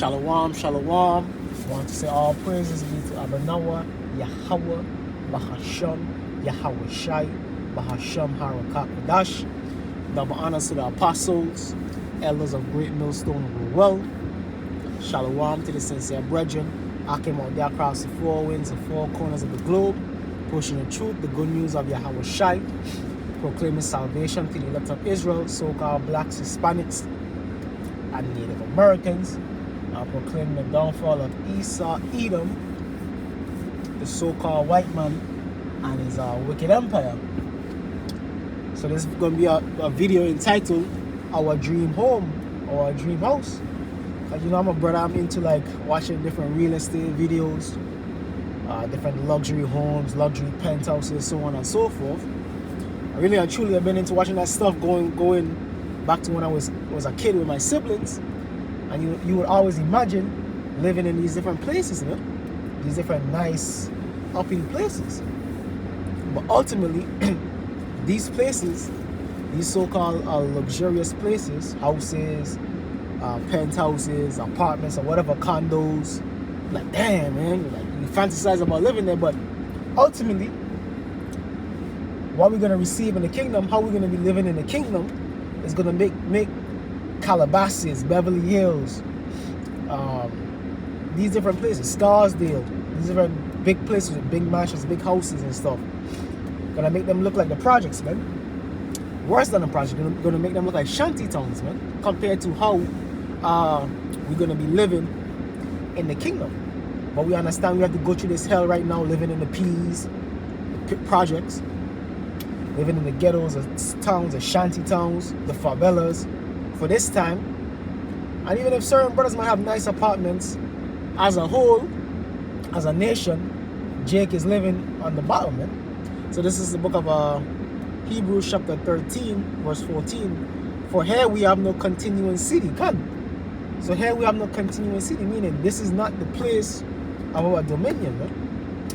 Shalom, shalom. I want to say all praises be to Abanawa, Yahweh, Bahasham, Yahweh Shai, Bahasham Harakat Kodash. Double honors to the apostles, elders of Great Millstone Rural. Shalom to the sincere brethren. I came out there across the four winds and four corners of the globe, pushing the truth, the good news of Yahweh Shai, proclaiming salvation to the elect of Israel, so-called blacks, Hispanics, and Native Americans. Proclaiming the downfall of Esau, Edom, the so-called white man, and his wicked empire. So this is going to be a video entitled Our Dream Home or Our Dream House. Because you know I'm a brother, I'm into like watching different real estate videos, different luxury homes, luxury penthouses, so on and so forth. I really and truly have been into watching that stuff going back to when I was a kid with my siblings. And you would always imagine living in these different places, you know? These different nice, upping places. But ultimately, these places, these so-called luxurious places, houses, penthouses, apartments, or whatever, condos, like, damn, man, you fantasize about living there, but ultimately, what we're going to receive in the kingdom, how we're going to be living in the kingdom, is going to make Calabasas, Beverly Hills, these different places, Scarsdale, these different big places with big mansions, big houses and stuff. Gonna make them look like the projects, man. Worse than the project, gonna make them look like shanty towns, man, compared to how we're gonna be living in the kingdom. But we understand we have to go through this hell right now, living in the P's, the projects, living in the ghettos, the towns, the shanty towns, the favelas, for this time. And even if certain brothers might have nice apartments, as a whole, as a nation, Jake is living on the bottom, man. So this is the book of Hebrews chapter 13, verse 14. For here we have no continuing city. Come. So here we have no continuing city, meaning this is not the place of our dominion, man.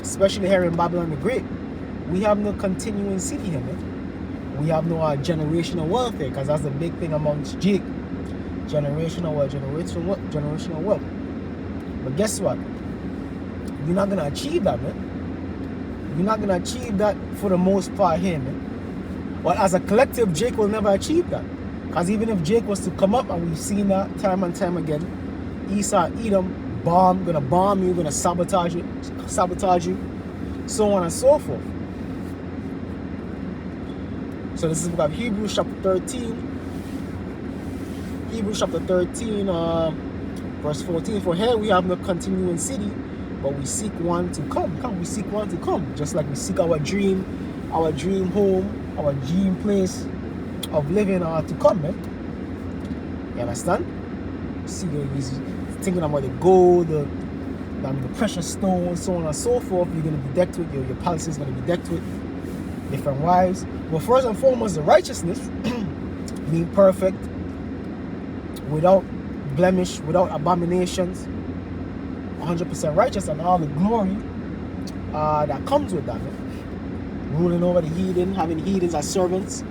Especially here in Babylon the Great. We have no continuing city here, man. We have no generational wealth there, because that's the big thing amongst Jake. Generational wealth. But guess what? You're not going to achieve that, man. You're not going to achieve that for the most part here, man. But as a collective, Jake will never achieve that. Because even if Jake was to come up, and we've seen that time and time again, Esau, Edom, gonna bomb you, gonna sabotage you, so on and so forth. So this is about Hebrews chapter 13. Hebrews chapter 13, verse 14. For here we have no continuing city, but we seek one to come. We seek one to come. Just like we seek our dream home, our dream place of living to come, man. You understand? See, he's thinking about the gold, the precious stones, so on and so forth. You're going to be decked with, your palace is going to be decked with different wives. But first and foremost, the righteousness, being perfect, without blemish, without abominations, 100% righteous, and all the glory that comes with that, man. Ruling over the heathen, having heathens as servants.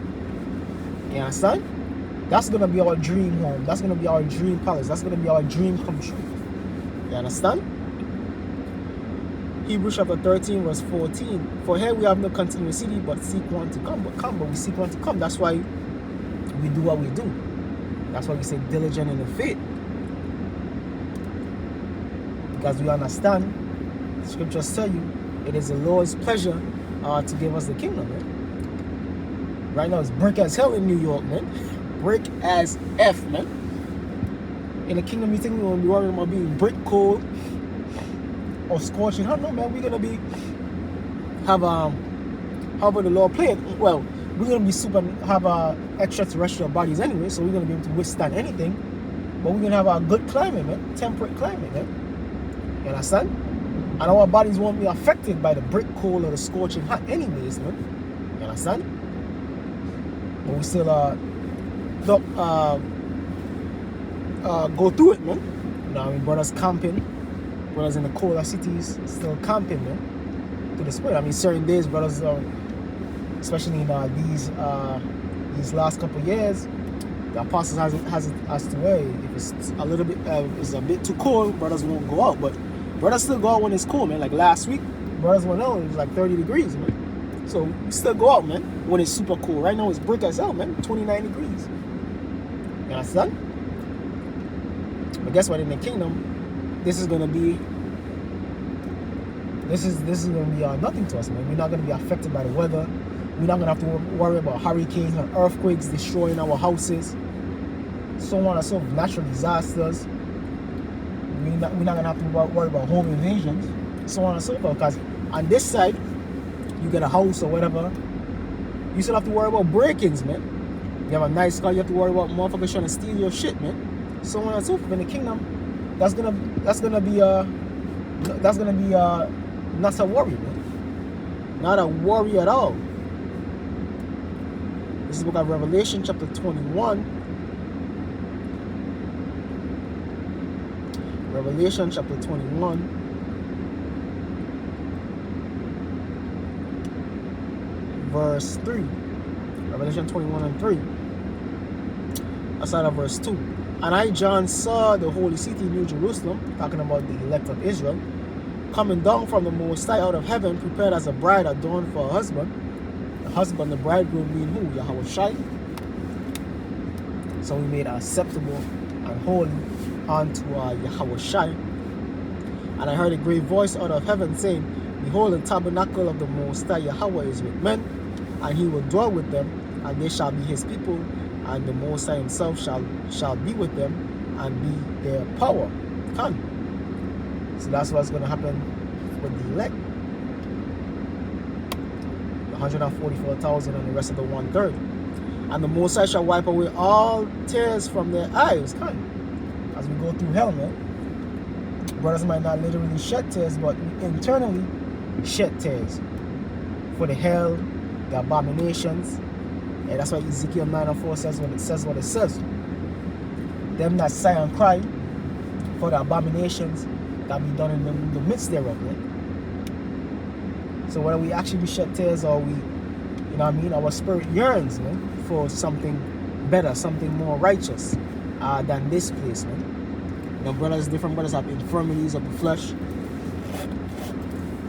You understand? That's going to be our dream home. That's going to be our dream palace. That's going to be our dream come true. You understand? Hebrews chapter 13, verse 14. For here we have no continuing city, but seek one to come. But we seek one to come. That's why we do what we do. That's why we say diligent in the faith. Because we understand, the scriptures tell you, it is the Lord's pleasure to give us the kingdom, man. Right now it's brick as hell in New York, man. Brick as F, man. In the kingdom, you think we're going to be worrying about being brick cold or scorching? I don't know, man. We're going to be, however the Lord play it. Well, we're going to be have extraterrestrial bodies anyway, so we're going to be able to withstand anything. But we're going to have a good climate, man. Temperate climate, man. You understand? And our bodies won't be affected by the brick cold or the scorching hot anyways, man. You understand? But we still go through it, man. You know, I mean, brothers camping, brothers in the colder cities still camping, man. To the spirit. I mean, certain days, brothers, especially in these last couple of years, The apostles has it as to way if it's a little bit it's a bit too cold, brothers won't go out, but brothers still go out when it's cold, man. Like last week, brothers went out, it was like 30 degrees, man. So we still go out, man, when it's super cool. Right now it's brick as hell, man, 29 degrees. You understand? But guess what? In the kingdom, this is gonna be nothing to us, man. We're not gonna be affected by the weather. We're not gonna have to worry about hurricanes and earthquakes destroying our houses, so on and so forth, natural disasters. We're not gonna have to worry about home invasions, so on and so forth. Because on this side, you get a house or whatever, you still have to worry about break-ins, man. You have a nice car, you have to worry about motherfuckers trying to steal your shit, man. So on and so forth. In the kingdom, that's gonna be not a worry, man. Not a worry at all. This is the book of Revelation, chapter 21. Revelation, chapter 21. Verse 3. Revelation 21 and 3. Aside of verse 2. And I, John, saw the holy city, New Jerusalem, talking about the elect of Israel, coming down from the Most High out of heaven, prepared as a bride adorned for her husband. The husband, the bridegroom being who? Yahweh Shai. So we made acceptable and holy unto Yahweh Shai. And I heard a great voice out of heaven saying, Behold, the tabernacle of the Most High Yahweh is with men, and he will dwell with them, and they shall be his people, and the Most High himself shall be with them, and be their power. Come. So that's what's going to happen with the elect. 144,000 and the rest of the 1/3. And the Most High shall wipe away all tears from their eyes. Come. As we go through hell, man. Brothers might not literally shed tears, but internally shed tears. For the hell, the abominations. And that's why Ezekiel 9:4 says what it says. Them that sigh and cry for the abominations that be done in the midst thereof, man. So whether we actually shed tears or we, you know what I mean, our spirit yearns, man, for something better, something more righteous than this place, man. You know, different brothers have infirmities of the flesh,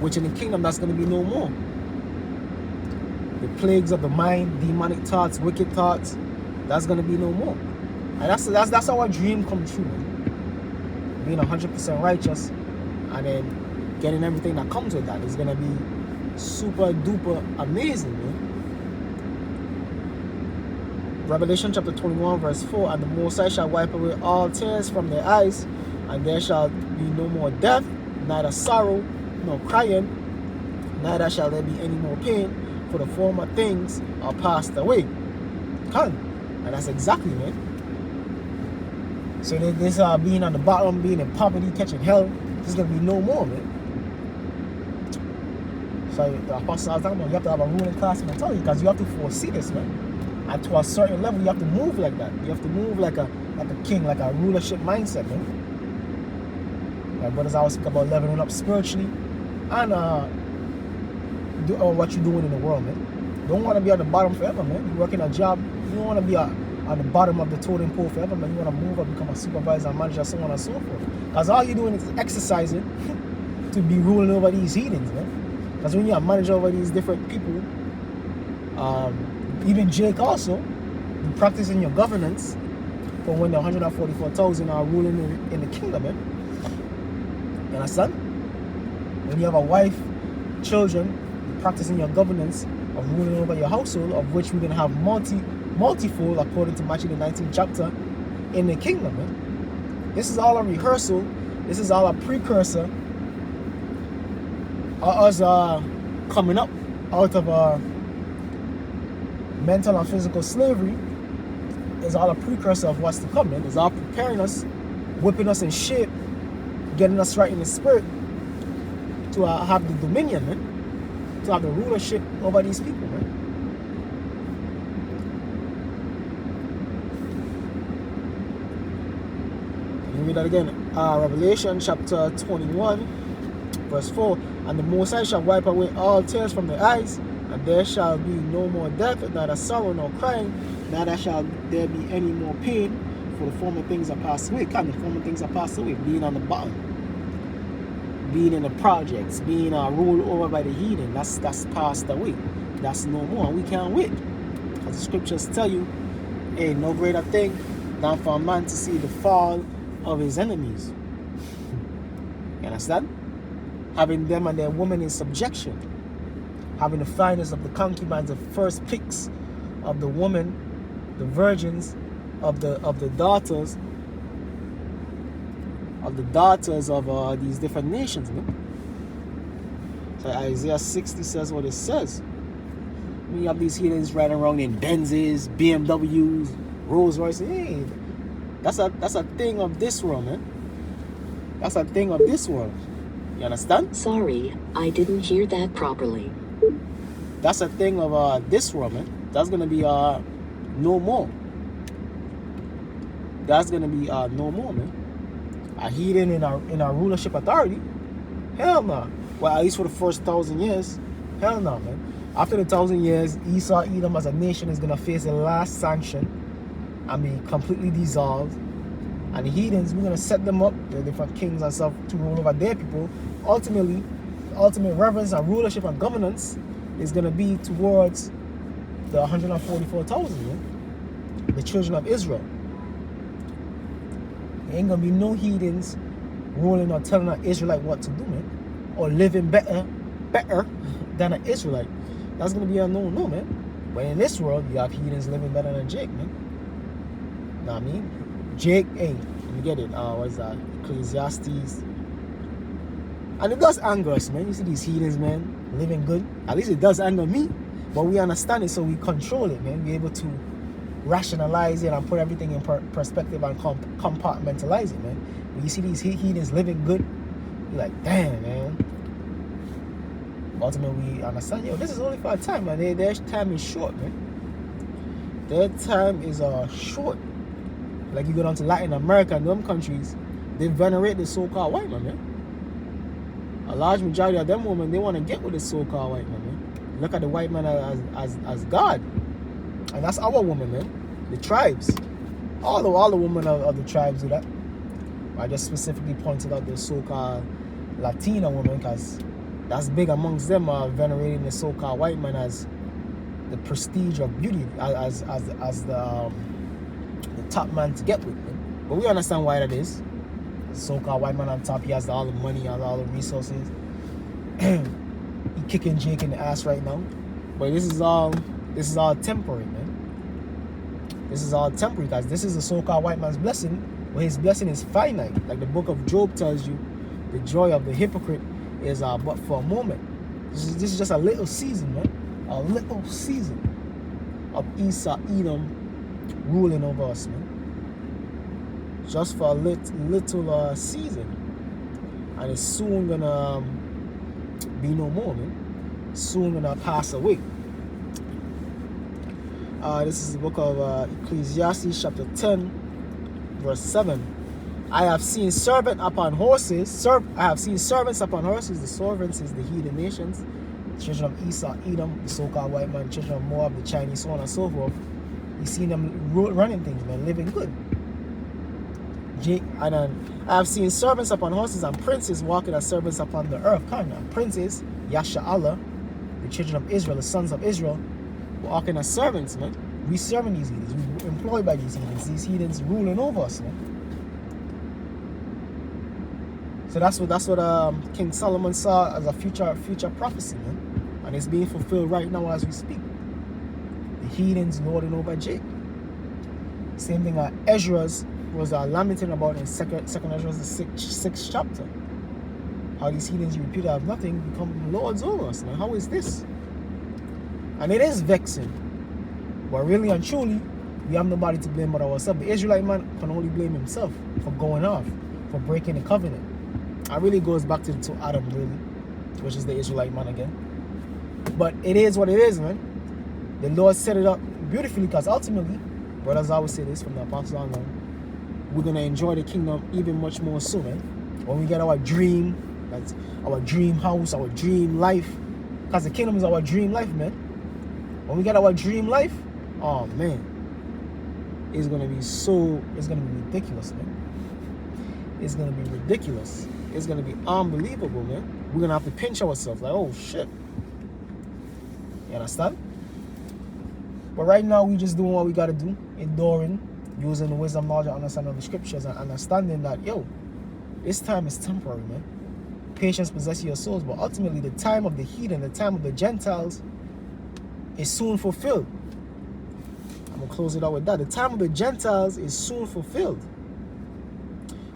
which in the kingdom that's going to be no more. The plagues of the mind, demonic thoughts, wicked thoughts, that's going to be no more. And that's our dream come true, man. Being 100% righteous and then getting everything that comes with that is going to be super duper amazing, man. Revelation chapter 21 verse 4. And the Most High shall wipe away all tears from their eyes, and there shall be no more death, neither sorrow nor crying, neither shall there be any more pain, for the former things are passed away. Come. And that's exactly, man. So this being on the bottom, being in poverty, catching hell, there's gonna be no more, man. So the apostle I was talking about, you have to have a ruling class mentality, because you have to foresee this, man. And to a certain level, you have to move like that. You have to move like a king, like a rulership mindset, man. Like brothers always speak about leveling up spiritually and what you're doing in the world, man. You don't want to be at the bottom forever, man. You working a job, you don't want to be on the bottom of the totem pole forever, man. You want to move up, become a supervisor, manager, so on and so forth. Because all you're doing is exercising to be ruling over these heathens, man. Because when you're a manager over these different people, even Jake also, you practicing your governance for when the 144,000 are ruling in the kingdom, man. You understand? When you have a wife, children, you're practicing your governance of ruling over your household, of which we're going to have multifold, according to Matthew the 19th chapter, in the kingdom, man. This is all a rehearsal. This is all a precursor of us coming up out of mental and physical slavery. Is all a precursor of what's to come, man. It's all preparing us, whipping us in shape, getting us right in the spirit to have the dominion, man. To have the rulership over these people, man. Let me read that again. Revelation chapter 21, verse 4. And the Most High shall wipe away all tears from their eyes, and there shall be no more death, neither sorrow nor crying, neither shall there be any more pain, for the former things are passed away. Can the former things are passed away? Being on the bottom, being in the projects, being ruled over by the heathen, that's passed away. That's no more. We can't wait. As the scriptures tell you, ain't no greater thing than for a man to see the fall of his enemies. You understand? Having them and their women in subjection. Having the finest of the concubines, the first picks of the woman, the virgins, of the daughters of these different nations, man. So Isaiah 60 says what it says. When you have these heathens riding around in Benzes, BMWs, Rolls Royce, hey, that's a thing of this world, man. That's a thing of this world. You understand? Sorry, I didn't hear that properly. That's a thing of this world, man. That's gonna be no more. That's gonna be no more, man. A heathen in our rulership authority? Hell no. Well, at least for the first 1,000 years, hell no, man. After the 1,000 years, Esau, Edom as a nation is gonna face the last sanction and be completely dissolved. And the heathens, we're gonna set them up, the different kings and stuff, to rule over their people. Ultimately, the ultimate reverence and rulership and governance is gonna be towards the 144,000, man. The children of Israel. There ain't gonna be no heathens ruling or telling an Israelite what to do, man, or living better than an Israelite. That's gonna be a no, man. But in this world, you have heathens living better than Jake, man. Know what I mean? Jake, hey, let me get it. What is that? Ecclesiastes. And it does anger us, man. You see these heathens, man, living good. At least it does anger me, but we understand it, so we control it, man. We're able to rationalize it and put everything in perspective and compartmentalize it, man. When you see these heathens living good, you're like, damn, man. Ultimately, we understand, yo, this is only for a time, man. Their time is short, man. Their time is short. Like you go down to Latin America and them countries, they venerate the so-called white man, man. A large majority of them women, they want to get with the so-called white man, man. Look at the white man as God. And that's our woman, man. The tribes. All the women of the tribes do that. I just specifically pointed out the so-called Latina woman because that's big amongst them, venerating the so-called white man as the prestige of beauty, as the top man to get with, man. But we understand why that is. The so-called white man on top, he has all the money, has all the resources. He kicking Jake in the ass right now. But this is all temporary, man. This is all temporary, guys. This is the so-called white man's blessing, but his blessing is finite. Like the book of Job tells you, the joy of the hypocrite is but for a moment. This is just a little season, man. A little season of Esau, Edom ruling over us, man. Just for a little season. And it's soon gonna be no more, man. Soon gonna pass away. This is the book of Ecclesiastes chapter 10 verse 7. I have seen servants upon horses. I have seen servants upon horses. The servants is the heathen nations, the children of Esau, Edom, the so-called white man, children of Moab, the Chinese, so on and so forth. You seen them running things, man, living good. I have seen servants upon horses and princes walking as servants upon the earth. Kind of princes, Yasha Allah, the children of Israel, the sons of Israel, walking as servants, man. We serving these heathens. We employed by these heathens. These heathens ruling over us, man. So that's what King Solomon saw as a future prophecy, man. And it's being fulfilled right now as we speak. The heathens lording over Jake. Same thing Ezra's was lamenting about in second Ezra's the 6th chapter. How these heathens reputed have nothing become lords over us, man. How is this? And it is vexing. But really and truly, we have nobody to blame but ourselves. The Israelite man can only blame himself for going off, for breaking the covenant. It really goes back to Adam, really, which is the Israelite man again. But it is what it is, man. The Lord set it up beautifully because ultimately, brothers always say this from the apostles on, we're going to enjoy the kingdom even much more soon, man. When we get our dream, that's our dream house, our dream life. Because the kingdom is our dream life, man. When we get our dream life, oh man, is going to be ridiculous, man. It's going to be ridiculous. It's going to be unbelievable, man. We're going to have to pinch ourselves like, oh, shit. You understand? But right now, we just doing what we got to do, enduring, using the wisdom, knowledge, and understanding of the scriptures, and understanding that, yo, this time is temporary, man. Patience possesses your souls, but ultimately the time of the heathen, the time of the Gentiles is soon fulfilled. I'm going to close it out with that. The time of the Gentiles is soon fulfilled.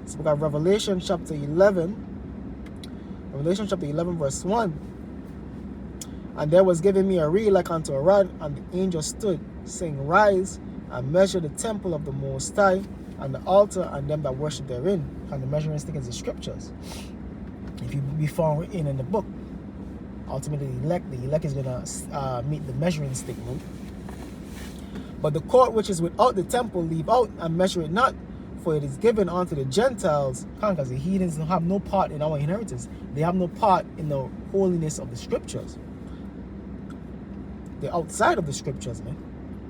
So we got Revelation chapter 11. Revelation chapter 11 verse 1. And there was given me a reed like unto a rod, and the angel stood, saying, Rise and measure the temple of the Most High, and the altar, and them that worship therein. And the measuring stick is the scriptures. If you be found written in the book, ultimately the elect is going to meet the measuring stick, man. But the court which is without the temple leave out, and measure it not, for it is given unto the Gentiles. Because the heathens have no part in our inheritance. They have no part in the holiness of the scriptures. They're outside of the scriptures, man.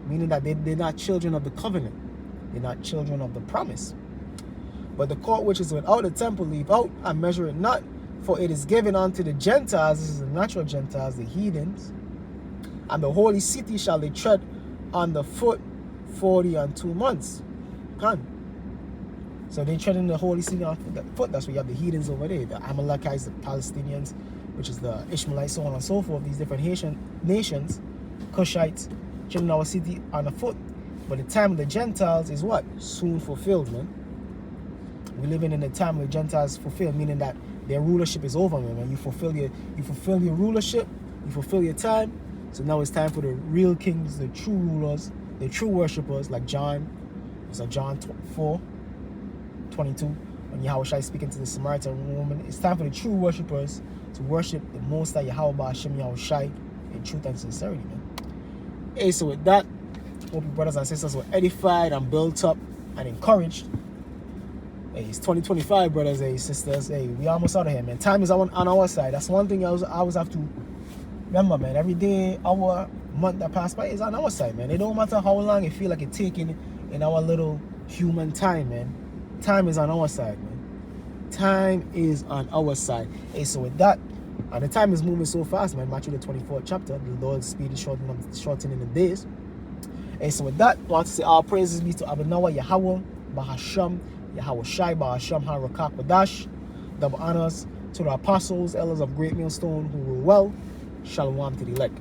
Meaning that they're not children of the covenant. They're not children of the promise. But the court which is without the temple leave out, and measure it not, for it is given unto the Gentiles. This is the natural Gentiles, the heathens. And the holy city shall they tread on the foot 42 months. So they tread in the holy city on the foot. That's where you have the heathens over there, the Amalekites, the Palestinians, which is the Ishmaelites, so on and so forth. These different Haitian nations, Cushites, treading our city on the foot. But the time of the Gentiles is what? Soon fulfilled, man. We're living in the time of the Gentiles fulfilled, meaning that their rulership is over, man. You fulfill your rulership, you fulfill your time. So now it's time for the real kings, the true rulers, the true worshippers, like John. It's like John 4:22, when Yahweh is speaking to the Samaritan woman. It's time for the true worshippers to worship the Most High Yahweh Hashem Yahweh in truth and sincerity, man. Hey, so with that, hope your brothers and sisters were edified and built up and encouraged. Hey, it's 2025, brothers. Hey, sisters. Hey, we almost out of here, man. Time is on our side. That's one thing I always have to remember, man. Every day, our month that passed by is on our side, man. It don't matter how long it feel like it's taking in our little human time, man. Time is on our side, man. Time is on our side. Hey, so with that, and the time is moving so fast, man. Matthew the 24th chapter, the Lord's speed is shortening the days. Hey, so with that, I want to say all praises be to Abinawa Yahweh, Bahasham, Yahweh Shai, Bahasham, Harakak Wadash. Double honors to the apostles, elders of Great Millstone who rule well. Shalom to the elect.